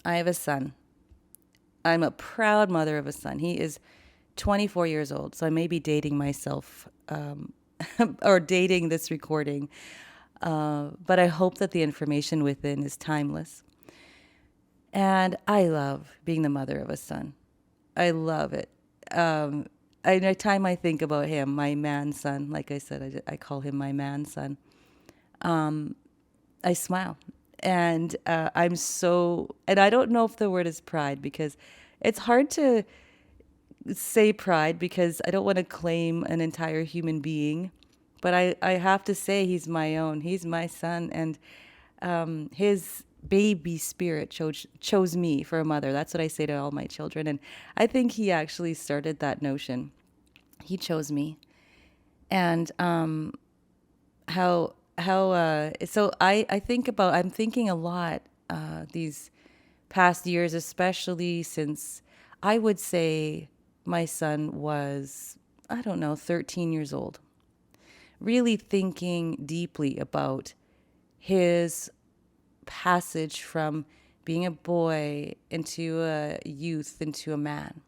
I have a son. I'm a proud mother of a son. He is 24 years old, so I may be dating myself or dating this recording. But I hope that the information within is timeless. And I love being the mother of a son. I love it. Every time I think about him, my man son, like I said, I call him my man son, I smile. And and I don't know if the word is pride, because it's hard to say pride because I don't want to claim an entire human being. But I have to say he's my own. He's my son. And his baby spirit chose me for a mother. That's what I say to all my children. And I think he actually started that notion. He chose me. And so I'm thinking a lot these past years, especially since I would say my son was, I don't know, 13 years old. Really thinking deeply about his passage from being a boy into a youth, into a man,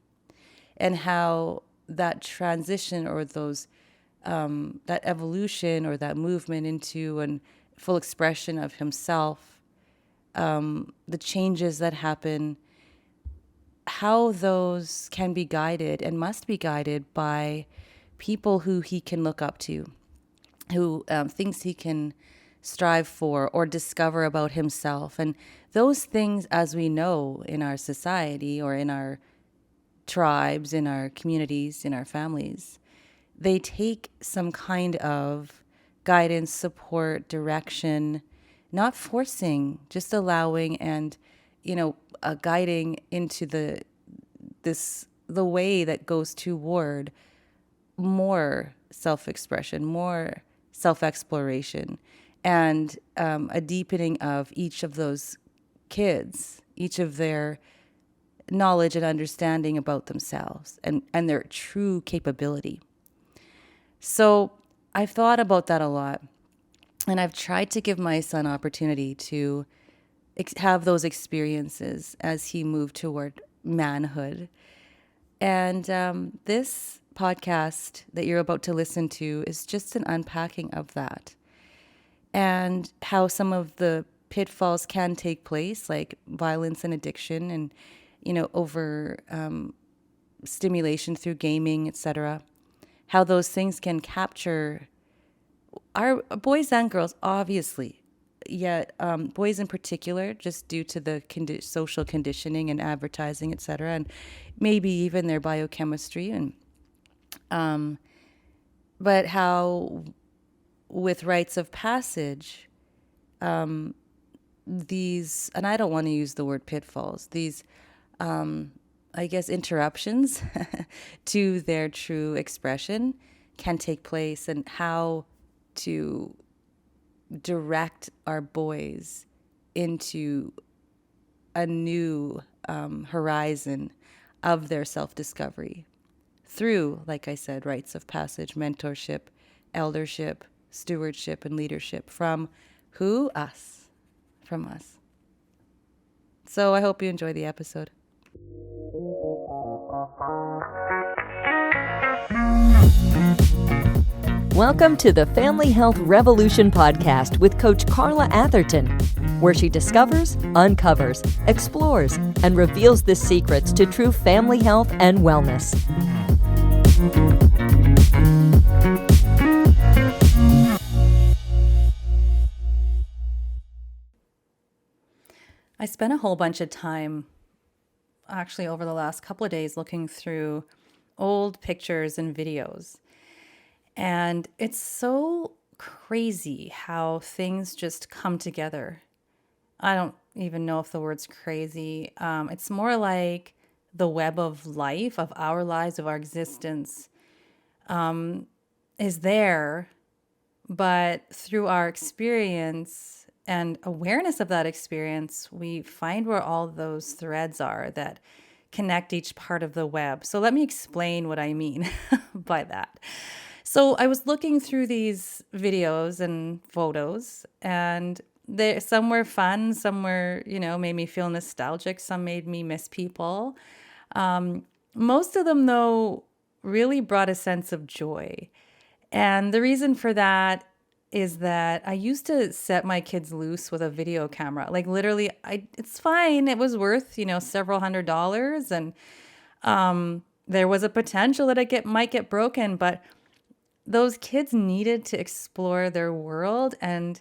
and how that transition or that evolution or that movement into a full expression of himself, the changes that happen, how those can be guided and must be guided by people who he can look up to, who things he can strive for or discover about himself. And those things, as we know in our society or in our tribes, in our communities, in our families, they take some kind of guidance, support, direction, not forcing, just allowing and, guiding into the way that goes toward more self-expression, more self-exploration, and a deepening of each of those kids, each of their knowledge and understanding about themselves and their true capability. So I've thought about that a lot, and I've tried to give my son opportunity to have those experiences as he moved toward manhood. And this podcast that you're about to listen to is just an unpacking of that, and how some of the pitfalls can take place, like violence and addiction, and over stimulation through gaming, etc. How those things can capture our boys and girls, obviously, yet boys in particular, just due to the social conditioning and advertising, etc., and maybe even their biochemistry, and but how with rites of passage, these, and I don't want to use the word pitfalls, these, I guess, interruptions to their true expression can take place, and how to direct our boys into a new horizon of their self-discovery through, like I said, rites of passage, mentorship, eldership, stewardship, and leadership from who? Us. From us. So I hope you enjoy the episode. Welcome to the Family Health Revolution podcast with Coach Carla Atherton, where she discovers, uncovers, explores, and reveals the secrets to true family health and wellness. I spent a whole bunch of time, actually over the last couple of days, looking through old pictures and videos. And it's so crazy how things just come together. I don't even know if the word's crazy. It's more like the web of life, of our lives, of our existence, is there. But through our experience and awareness of that experience, we find where all those threads are that connect each part of the web. So let me explain what I mean by that. So I was looking through these videos and photos, and some were fun, some were, made me feel nostalgic, some made me miss people. Most of them, though, really brought a sense of joy. And the reason for that is that I used to set my kids loose with a video camera. Like literally, it's fine. It was worth, several $100s. And there was a potential that might get broken, but those kids needed to explore their world, and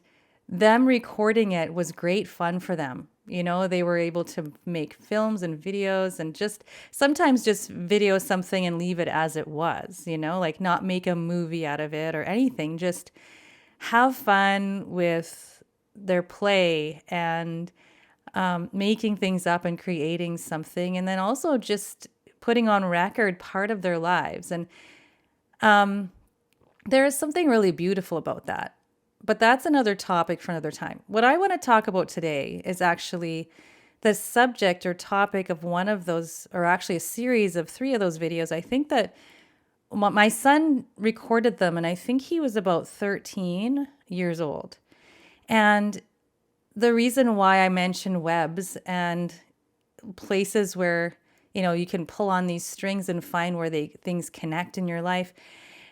them recording it was great fun for them. They were able to make films and videos and sometimes just video something and leave it as it was, like not make a movie out of it or anything, just have fun with their play and making things up and creating something. And then also just putting on record part of their lives. And there is something really beautiful about that. But that's another topic for another time. What I want to talk about today is actually the subject or topic of one of those, or actually a series of 3 of those videos. I think that my son recorded them, and I think he was about 13 years old. And the reason why I mention webs and places where, you can pull on these strings and find where things connect in your life,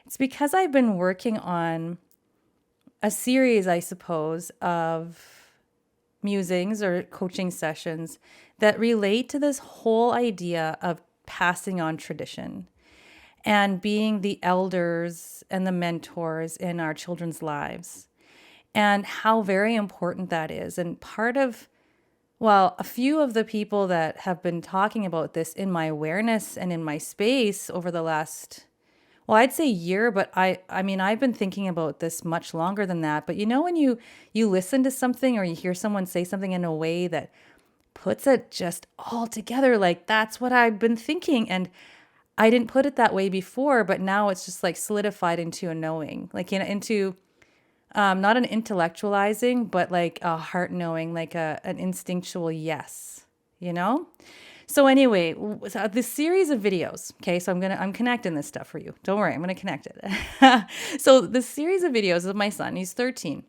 it's because I've been working on a series, I suppose, of musings or coaching sessions that relate to this whole idea of passing on tradition and being the elders and the mentors in our children's lives, and how very important that is. And a few of the people that have been talking about this in my awareness and in my space over the last, I'd say year, but I've been thinking about this much longer than that. But when you listen to something or you hear someone say something in a way that puts it just all together, like that's what I've been thinking. And I didn't put it that way before, but now it's just like solidified into a knowing, like into not an intellectualizing, but like a heart knowing, like an instinctual yes, So anyway, this series of videos, okay, so I'm connecting this stuff for you. Don't worry, I'm going to connect it. So the series of videos of my son, he's 13,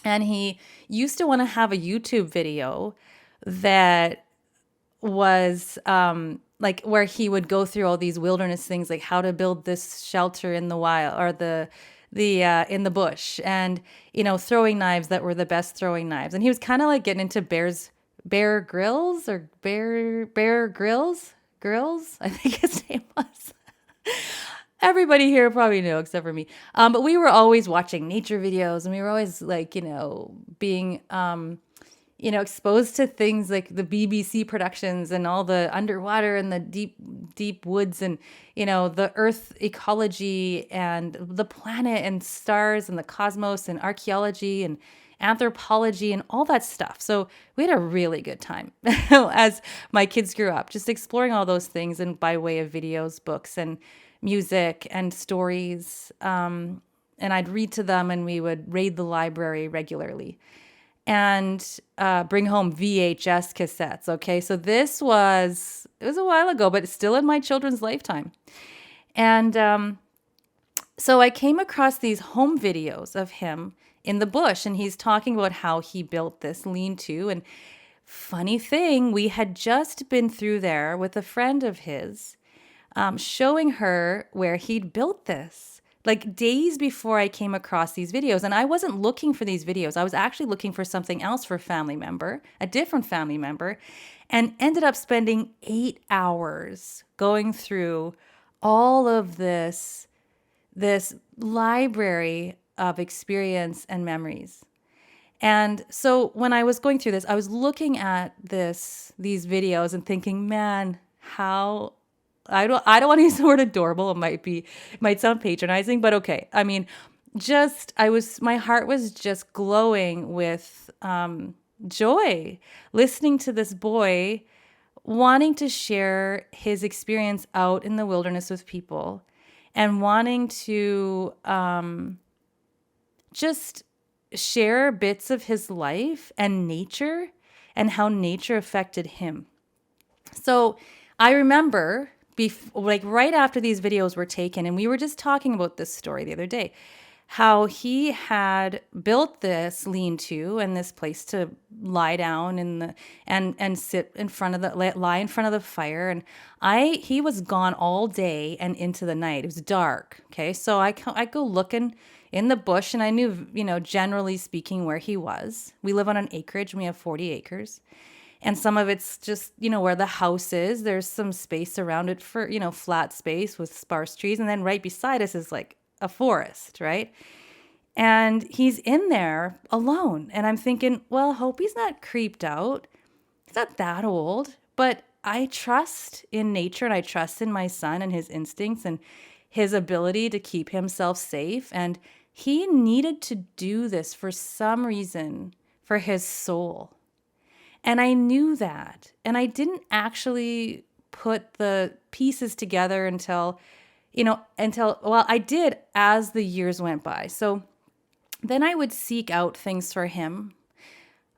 and he used to want to have a YouTube video that was like where he would go through all these wilderness things, like how to build this shelter in the wild or the in the bush, and throwing knives that were the best throwing knives. And he was kind of like getting into Bear Grylls, I think his name was. Everybody here probably knew except for me. But we were always watching nature videos, and we were always like, being, exposed to things like the BBC productions and all the underwater and the deep woods and, the earth ecology and the planet and stars and the cosmos and archaeology and anthropology and all that stuff. So we had a really good time as my kids grew up, just exploring all those things, and by way of videos, books, and music and stories. And I'd read to them, and we would raid the library regularly and bring home VHS cassettes. Okay, so it was a while ago, but it's still in my children's lifetime. And so I came across these home videos of him in the bush, and he's talking about how he built this lean-to. And funny thing, we had just been through there with a friend of his, showing her where he'd built this, like days before I came across these videos. And I wasn't looking for these videos. I was actually looking for something else for a different family member, and ended up spending 8 hours going through all of this library of experience and memories. And so when I was going through this, I was looking at these videos and thinking, man, how I don't want to use the word adorable. It might sound patronizing, but okay. I mean, my heart was just glowing with joy listening to this boy wanting to share his experience out in the wilderness with people, and wanting to just share bits of his life and nature and how nature affected him. So I remember right after these videos were taken, and we were just talking about this story the other day, how he had built this lean-to and this place to lie down in the and sit in front of the lie in front of the fire. And he was gone all day and into the night. It was dark. Okay, so I go looking in the bush, and I knew, generally speaking, where he was. We live on an acreage, and we have 40 acres. And some of it's just, where the house is. There's some space around it for, flat space with sparse trees. And then right beside us is like a forest, right? And he's in there alone. And I'm thinking, well, hope he's not creeped out. He's not that old. But I trust in nature, and I trust in my son and his instincts and his ability to keep himself safe. And he needed to do this for some reason for his soul. And I knew that. And I didn't actually put the pieces together until I did as the years went by. So then I would seek out things for him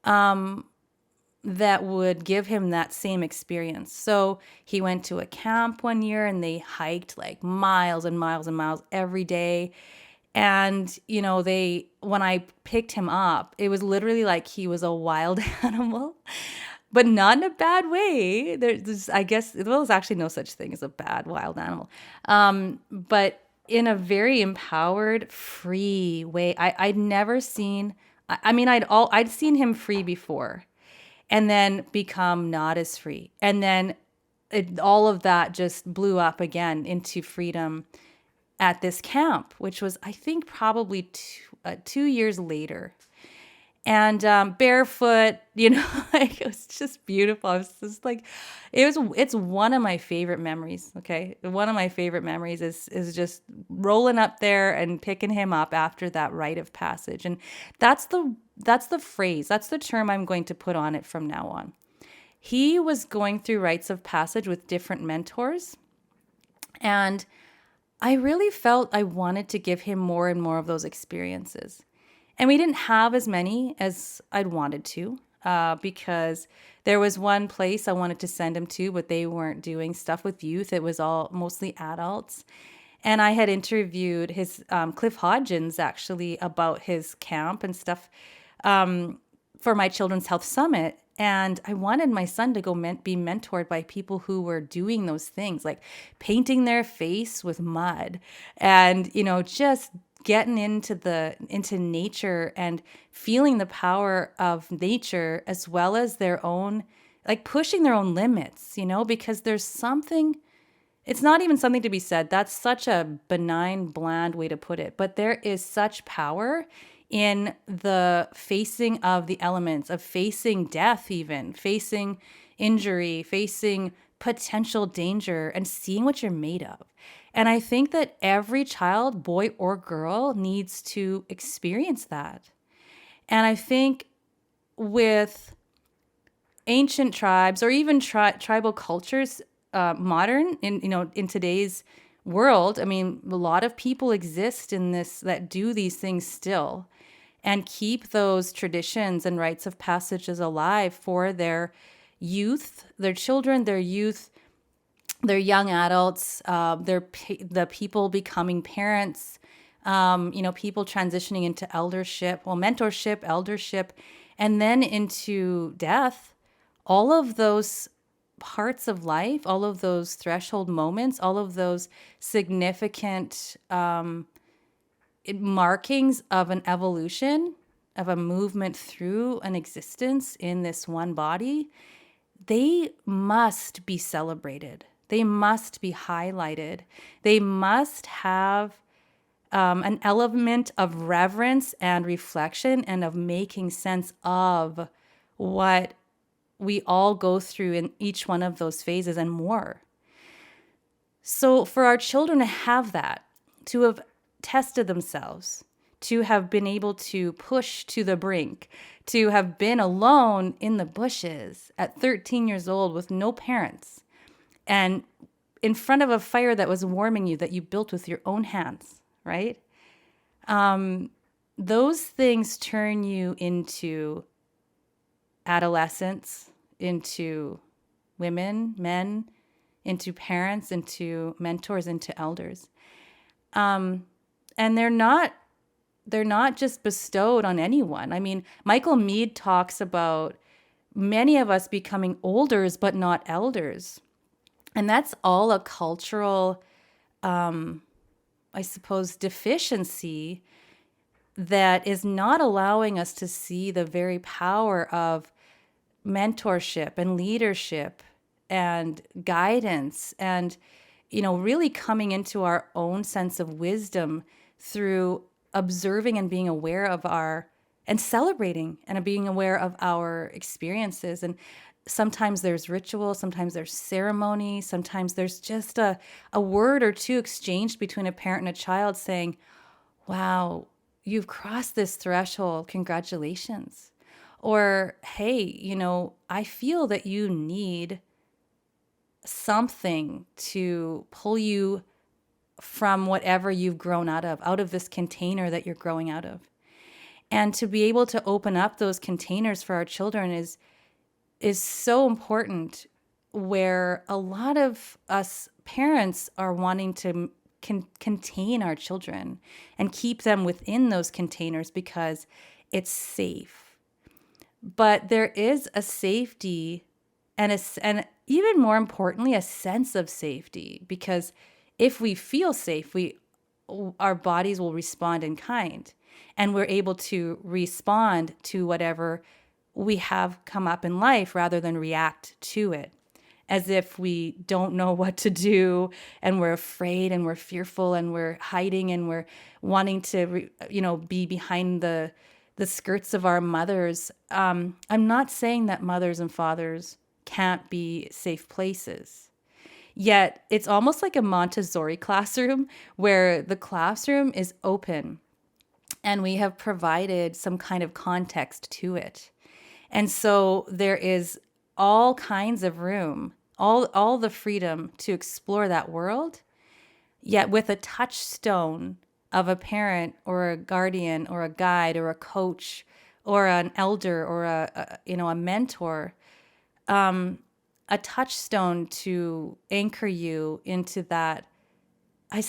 that would give him that same experience. So he went to a camp one year, and they hiked like miles and miles and miles every day. And, when I picked him up, it was literally like he was a wild animal, but not in a bad way. There's actually no such thing as a bad wild animal. But in a very empowered, free way. I'd never seen, I'd seen him free before, and then become not as free. And then all of that just blew up again into freedom at this camp, which was, I think, probably 2 years later. And barefoot, like, it was just beautiful. I was just like, it's one of my favorite memories. Okay, one of my favorite memories is just rolling up there and picking him up after that rite of passage. And that's the phrase, that's the term I'm going to put on it from now on. He was going through rites of passage with different mentors, and I really felt I wanted to give him more and more of those experiences. And we didn't have as many as I'd wanted to, because there was one place I wanted to send him to, but they weren't doing stuff with youth. It was all mostly adults. And I had interviewed his Cliff Hodgins, actually, about his camp and stuff for my Children's Health Summit. And I wanted my son to go be mentored by people who were doing those things, like painting their face with mud and, just getting into nature and feeling the power of nature, as well as their own, like pushing their own limits, because there's something, it's not even something to be said. That's such a benign, bland way to put it. But there is such power in the facing of the elements, of facing death, even facing injury, facing potential danger, and seeing what you're made of. And I think that every child, boy or girl, needs to experience that. And I think with ancient tribes, or even tribal cultures, modern in today's world, a lot of people exist in this that do these things still, and keep those traditions and rites of passages alive for their youth, their children, their youth, their young adults, the people becoming parents, people transitioning into eldership, mentorship, eldership, and then into death. All of those parts of life, all of those threshold moments, all of those significant markings of an evolution, of a movement through an existence in this one body, they must be celebrated. They must be highlighted. They must have an element of reverence and reflection, and of making sense of what we all go through in each one of those phases and more. So for our children to have that, to have tested themselves, to have been able to push to the brink, to have been alone in the bushes at 13 years old with no parents, and in front of a fire that was warming you, that you built with your own hands, right? Those things turn you into adolescents, into women, men, into parents, into mentors, into elders. And they're not they're not just bestowed on anyone. I mean, Michael Meade talks about many of us becoming olders but not elders. And that's all a cultural, I suppose, deficiency that is not allowing us to see the very power of mentorship and leadership and guidance and, really coming into our own sense of wisdom through observing and being aware of and celebrating and being aware of our experiences. And sometimes there's ritual, sometimes there's ceremony, sometimes there's just a word or two exchanged between a parent and a child saying, wow, you've crossed this threshold, congratulations. Or, hey, I feel that you need something to pull you from whatever you've grown out of this container that you're growing out of. And to be able to open up those containers for our children is so important, where a lot of us parents are wanting to contain our children and keep them within those containers because it's safe. But there is a safety and even more importantly, a sense of safety, because if we feel safe, our bodies will respond in kind, and we're able to respond to whatever we have come up in life rather than react to it as if we don't know what to do and we're afraid and we're fearful and we're hiding and we're wanting to be behind the skirts of our mothers. I'm not saying that mothers and fathers can't be safe places. Yet it's almost like a Montessori classroom where the classroom is open and we have provided some kind of context to it. And so there is all kinds of room, all the freedom to explore that world, yet with a touchstone of a parent or a guardian or a guide or a coach or an elder or a mentor, a touchstone to anchor you into that. I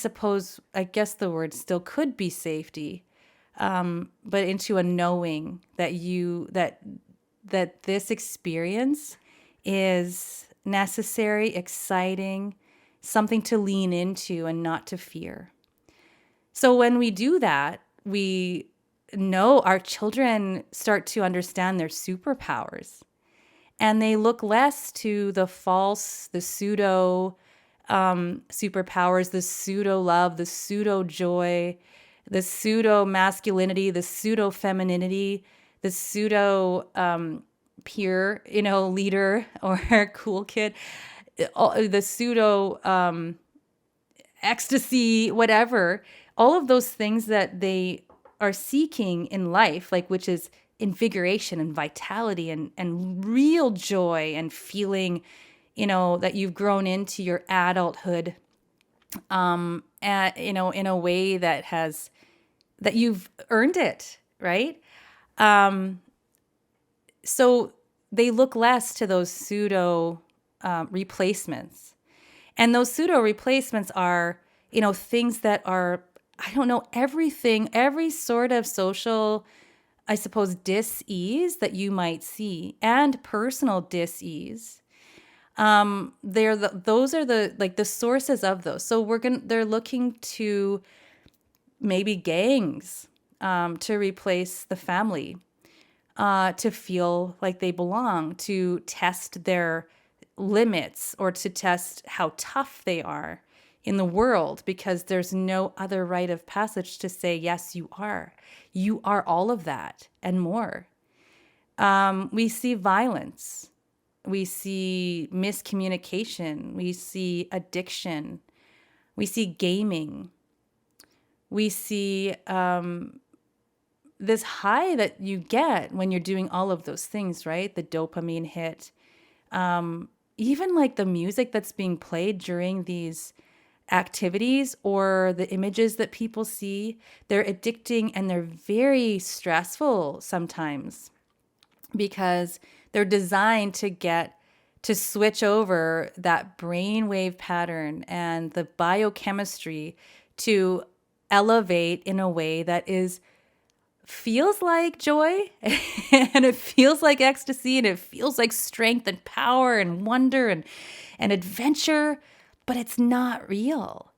guess the word still could be safety, but into a knowing that that this experience is necessary, exciting, something to lean into and not to fear. So when we do that, we know our children start to understand their superpowers, and they look less to the false, the pseudo superpowers, the pseudo love, the pseudo joy, the pseudo masculinity, the pseudo femininity, the pseudo peer, leader or cool kid, the pseudo ecstasy, whatever, all of those things that they are seeking in life, like, which is invigoration and vitality and real joy and feeling, that you've grown into your adulthood, in a way that you've earned it, right? So they look less to those pseudo replacements. And those pseudo replacements are, things that are, I don't know, everything, every sort of social, I suppose, dis-ease that you might see, and personal dis-ease. Those are the sources of those. So they're looking to maybe gangs, to replace the family, to feel like they belong, to test their limits or to test how tough they are in the world, because there's no other rite of passage to say, yes, you are. You are all of that and more. We see violence. We see miscommunication. We see addiction. We see gaming. We see this high that you get when you're doing all of those things, right? The dopamine hit. Even like the music that's being played during these activities or the images that people see, they're addicting and they're very stressful sometimes because they're designed to switch over that brainwave pattern and the biochemistry to elevate in a way that is feels like joy and it feels like ecstasy and it feels like strength and power and wonder and adventure, but it's not real.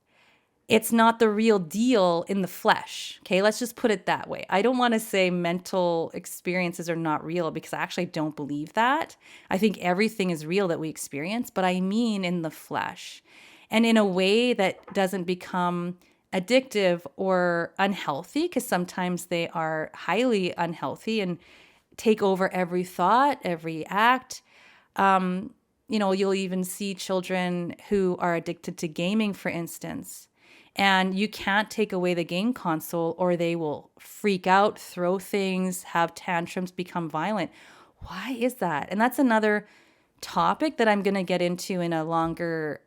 It's not the real deal in the flesh. Okay, let's just put it that way. I don't want to say mental experiences are not real because I actually don't believe that. I think everything is real that we experience, but I mean in the flesh and in a way that doesn't become addictive or unhealthy, because sometimes they are highly unhealthy and take over every thought, every act. You'll even see children who are addicted to gaming, for instance. And you can't take away the game console or they will freak out, throw things, have tantrums, become violent. Why is that? And that's another topic that I'm going to get into in a longer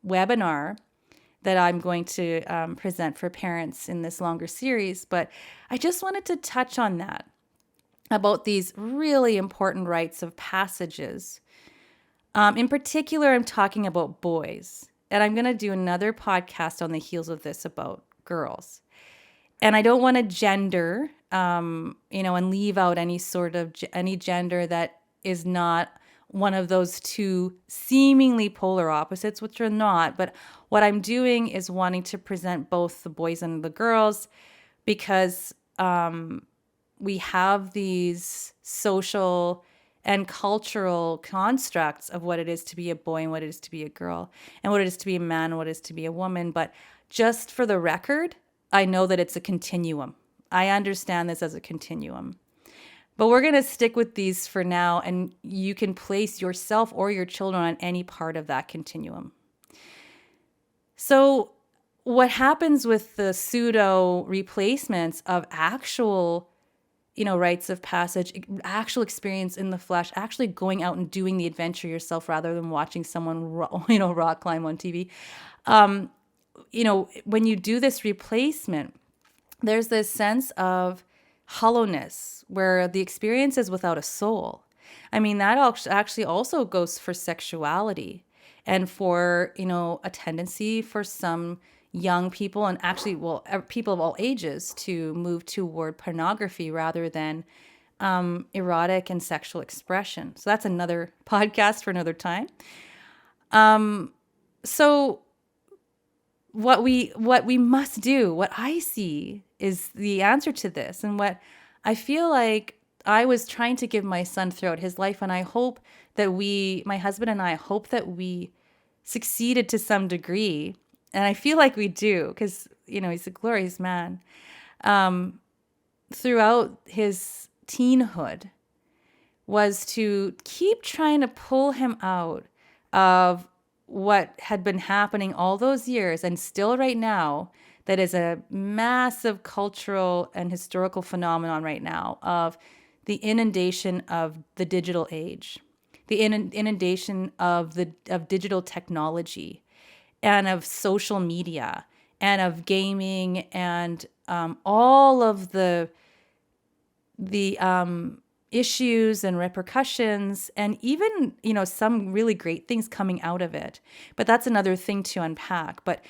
webinar that I'm going to present for parents in this longer series. But I just wanted to touch on that, about these really important rites of passages. In particular, I'm talking about boys. And I'm going to do another podcast on the heels of this about girls. And I don't want to gender, and leave out any gender that is not one of those two seemingly polar opposites, which are not. But what I'm doing is wanting to present both the boys and the girls because we have these social and cultural constructs of what it is to be a boy and what it is to be a girl and what it is to be a man and what it is to be a woman. But just for the record, I know that it's a continuum. I understand this as a continuum. But we're going to stick with these for now, and you can place yourself or your children on any part of that continuum. So what happens with the pseudo-replacements of actual rites of passage, actual experience in the flesh, actually going out and doing the adventure yourself rather than watching someone, rock climb on TV. When you do this replacement, there's this sense of hollowness where the experience is without a soul. I mean, that actually also goes for sexuality and for, a tendency for some young people and actually, people of all ages to move toward pornography rather than erotic and sexual expression. So that's another podcast for another time. So what we must do, what I see is the answer to this, and what I feel like I was trying to give my son throughout his life, and I hope that my husband and I hope that we succeeded to some degree. And I feel like we do because, he's a glorious man. Throughout his teenhood was to keep trying to pull him out of what had been happening all those years and still right now, that is a massive cultural and historical phenomenon right now of the inundation of the digital age, the inundation of digital technology, and of social media and of gaming and all of the issues and repercussions and even, some really great things coming out of it. But that's another thing to unpack. But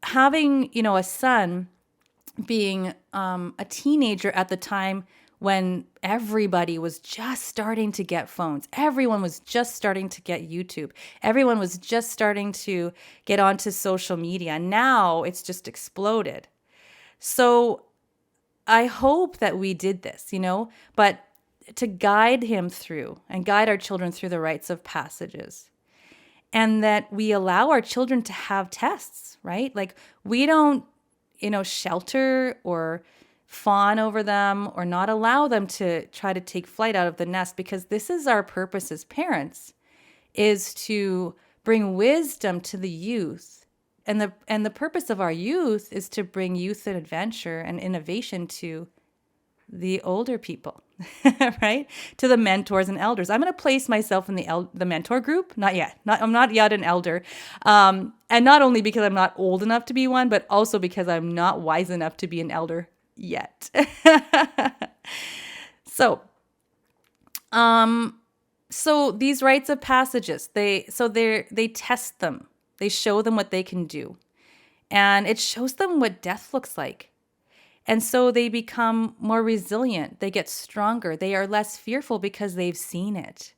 having, a son being a teenager at the time when everybody was just starting to get phones. Everyone was just starting to get YouTube. Everyone was just starting to get onto social media. Now it's just exploded. So I hope that we did this, but to guide him through and guide our children through the rites of passages, and that we allow our children to have tests, right? Like we don't, shelter or fawn over them or not allow them to try to take flight out of the nest, because this is our purpose as parents, is to bring wisdom to the youth. And the purpose of our youth is to bring youth and adventure and innovation to the older people, right? To the mentors and elders. I'm going to place myself in the mentor group. Not yet. I'm not yet an elder. And not only because I'm not old enough to be one, but also because I'm not wise enough to be an elder yet. So these rites of passages, they test them. They show them what they can do. And it shows them what death looks like. And so they become more resilient. They get stronger. They are less fearful because they've seen it.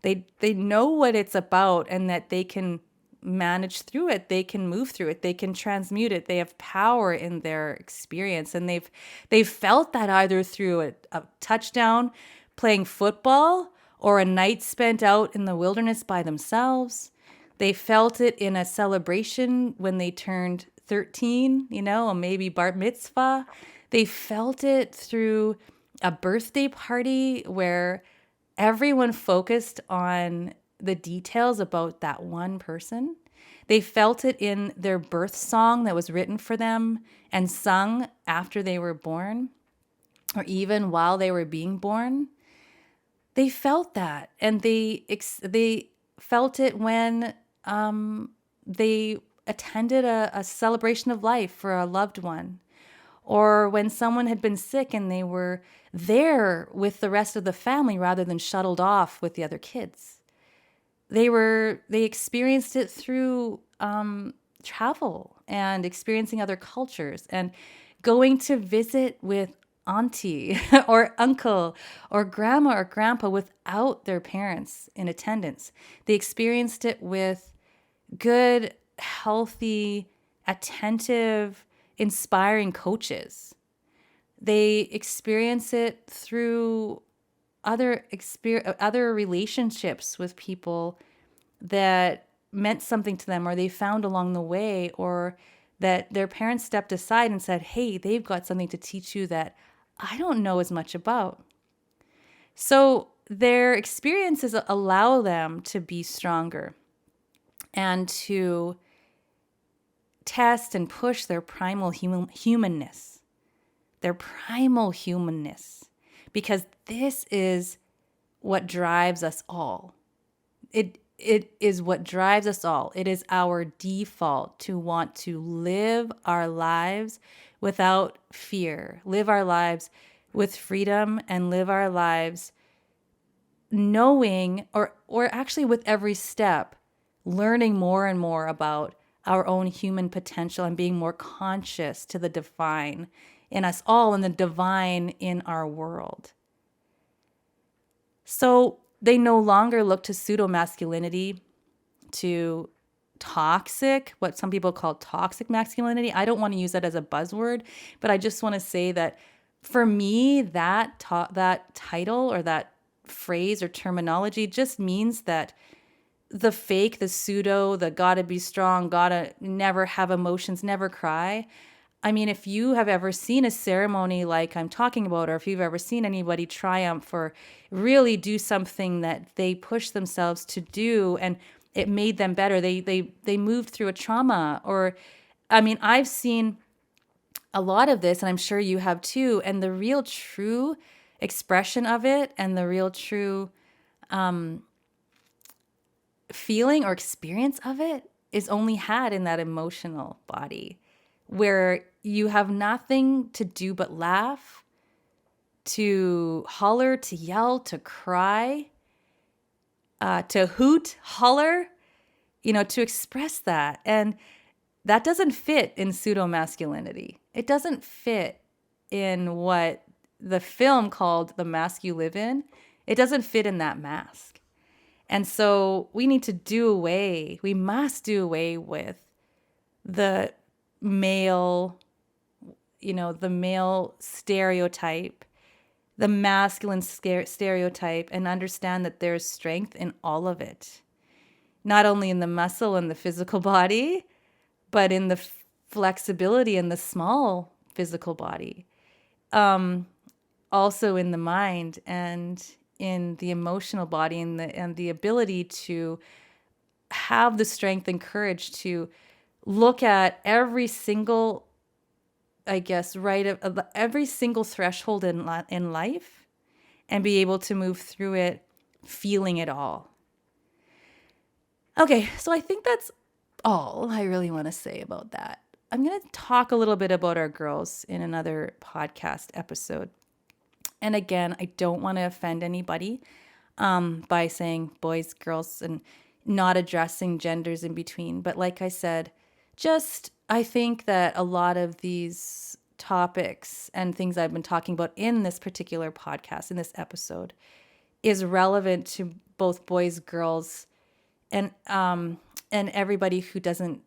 They know what it's about and that they can manage through it. They can move through it. They can transmute it. They have power in their experience. And they've felt that either through a touchdown playing football or a night spent out in the wilderness by themselves. They felt it in a celebration when they turned 13, or maybe bar mitzvah. They felt it through a birthday party where everyone focused on the details about that one person. They felt it in their birth song that was written for them and sung after they were born, or even while they were being born. They felt that, and they felt it when they attended a celebration of life for a loved one, or when someone had been sick and they were there with the rest of the family rather than shuttled off with the other kids. They experienced it through travel and experiencing other cultures and going to visit with auntie or uncle or grandma or grandpa without their parents in attendance. They experienced it with good, healthy, attentive, inspiring coaches. They experience it through other relationships with people that meant something to them, or they found along the way, or that their parents stepped aside and said, hey, they've got something to teach you that I don't know as much about. So their experiences allow them to be stronger and to test and push their primal humanness, because this is what drives us all. It is what drives us all. It is our default to want to live our lives without fear, live our lives with freedom, and live our lives knowing, or actually with every step, learning more and more about our own human potential and being more conscious to the divine in us all and the divine in our world. So they no longer look to pseudo-masculinity, to toxic, what some people call toxic masculinity. I don't want to use that as a buzzword, but I just want to say that for me, that title or that phrase or terminology just means that the fake, the pseudo, the gotta be strong, gotta never have emotions, never cry. I mean, if you have ever seen a ceremony like I'm talking about, or if you've ever seen anybody triumph or really do something that they pushed themselves to do and it made them better, they moved through a trauma, or, I mean, I've seen a lot of this, and I'm sure you have too, and the real true expression of it and the real true feeling or experience of it is only had in that emotional body, where you have nothing to do but laugh, to holler, to yell, to cry, to hoot, holler, to express that. And that doesn't fit in pseudo-masculinity. It doesn't fit in what the film called The Mask You Live In. It doesn't fit in that mask. And so we must do away with the male, the male stereotype, the masculine stereotype, and understand that there's strength in all of it. Not only in the muscle and the physical body, but in the flexibility in the small physical body. Also in the mind and in the emotional body, and the ability to have the strength and courage to look at every single, every single threshold in life and be able to move through it, feeling it all. Okay, so I think that's all I really want to say about that. I'm going to talk a little bit about our girls in another podcast episode. And again, I don't want to offend anybody by saying boys, girls, and not addressing genders in between. But like I said, I think that a lot of these topics and things I've been talking about in this particular podcast, in this episode, is relevant to both boys, girls, and everybody who doesn't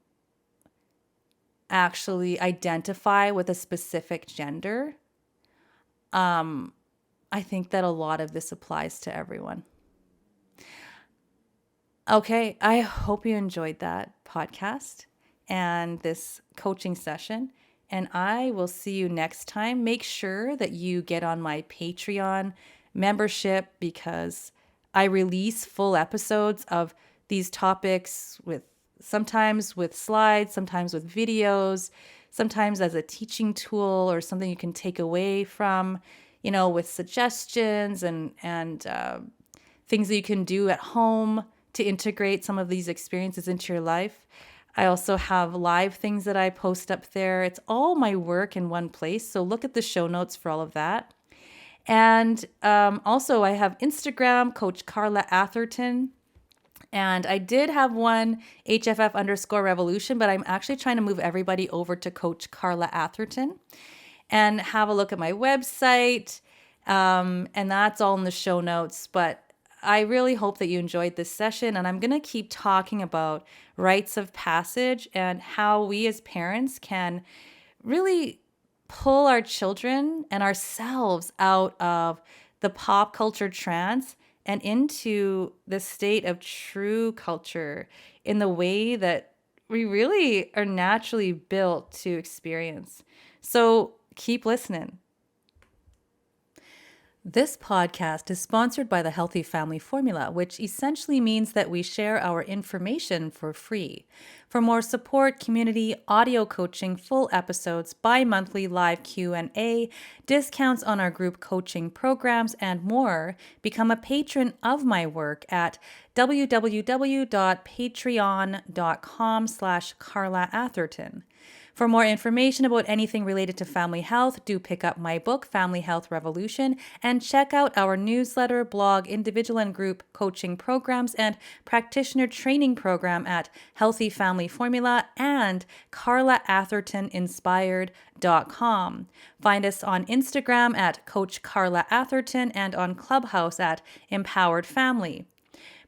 actually identify with a specific gender. I think that a lot of this applies to everyone. Okay, I hope you enjoyed that podcast and this coaching session, and I will see you next time. Make sure that you get on my Patreon membership, because I release full episodes of these topics, sometimes with slides, sometimes with videos, sometimes as a teaching tool or something you can take away from, with suggestions and things that you can do at home to integrate some of these experiences into your life. I also have live things that I post up there. It's all my work in one place. So look at the show notes for all of that. And also I have Instagram, Coach Carla Atherton. And I did have one, HFF_revolution, but I'm actually trying to move everybody over to Coach Carla Atherton and have a look at my website. And that's all in the show notes. But I really hope that you enjoyed this session, and I'm going to keep talking about rites of passage and how we as parents can really pull our children and ourselves out of the pop culture trance and into the state of true culture in the way that we really are naturally built to experience. So keep listening. This podcast is sponsored by the Healthy Family Formula, which essentially means that we share our information for free. For more support, community, audio coaching, full episodes, bi-monthly live Q&A, discounts on our group coaching programs, and more, become a patron of my work at www.patreon.com/Carla Atherton. For more information about anything related to family health, do pick up my book, Family Health Revolution, and check out our newsletter, blog, individual and group coaching programs, and practitioner training program at Healthy Family Formula and CarlaAthertonInspired.com. Find us on Instagram at Coach Carla Atherton and on Clubhouse at Empowered Family.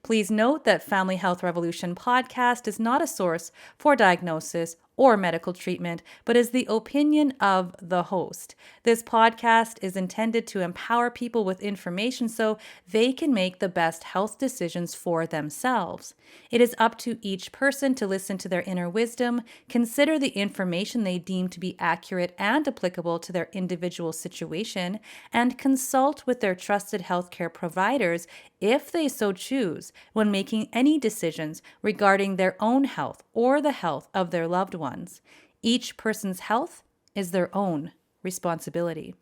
Please note that Family Health Revolution podcast is not a source for diagnosis or medical treatment, but is the opinion of the host. This podcast is intended to empower people with information so they can make the best health decisions for themselves. It is up to each person to listen to their inner wisdom, consider the information they deem to be accurate and applicable to their individual situation, and consult with their trusted healthcare providers if they so choose when making any decisions regarding their own health or the health of their loved ones. Each person's health is their own responsibility.